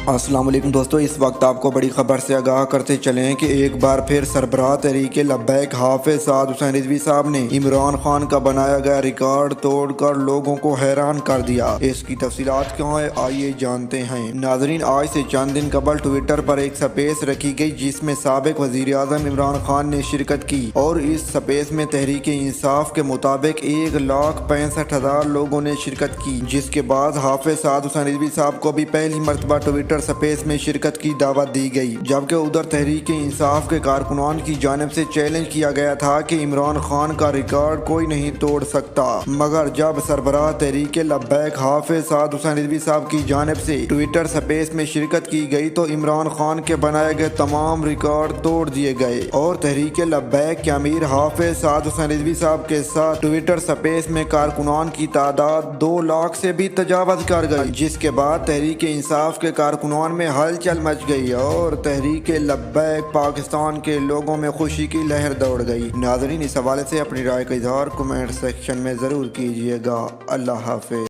السلام علیکم دوستو، اس وقت آپ کو بڑی خبر سے آگاہ کرتے چلیں کہ ایک بار پھر سربراہ تحریک لبیک حافظ سعد حسین رضوی صاحب نے عمران خان کا بنایا گیا ریکارڈ توڑ کر لوگوں کو حیران کر دیا۔ اس کی تفصیلات کیا ہیں، آئیے جانتے ہیں۔ ناظرین، آج سے چند دن قبل ٹویٹر پر ایک سپیس رکھی گئی جس میں سابق وزیر اعظم عمران خان نے شرکت کی، اور اس سپیس میں تحریک انصاف کے مطابق 1,65,000 لوگوں نے شرکت کی، جس کے بعد حافظ سعد حسین رضوی صاحب کو بھی پہلی مرتبہ ٹویٹر سپیس میں شرکت کی دعوت دی گئی، جبکہ ادھر تحریک انصاف کے کارکنان کی جانب سے چیلنج کیا گیا تھا کہ عمران خان کا ریکارڈ کوئی نہیں توڑ سکتا۔ مگر جب سربراہ تحریک لبیک حافظ سعد حسین رضوی صاحب کی جانب سے ٹویٹر سپیس میں شرکت کی گئی تو عمران خان کے بنائے گئے تمام ریکارڈ توڑ دیے گئے، اور تحریک لبیک کے امیر حافظ سعد حسین رضوی صاحب کے ساتھ ٹویٹر سپیس میں کارکنان کی تعداد 2 لاکھ سے بھی تجاوز کر گئی، جس کے بعد تحریک انصاف کے کارکنان میں ہلچل مچ گئی اور تحریک لبیک پاکستان کے لوگوں میں خوشی کی لہر دوڑ گئی۔ ناظرین، اس حوالے سے اپنی رائے کا اظہار کمنٹ سیکشن میں ضرور کیجیے گا۔ اللہ حافظ۔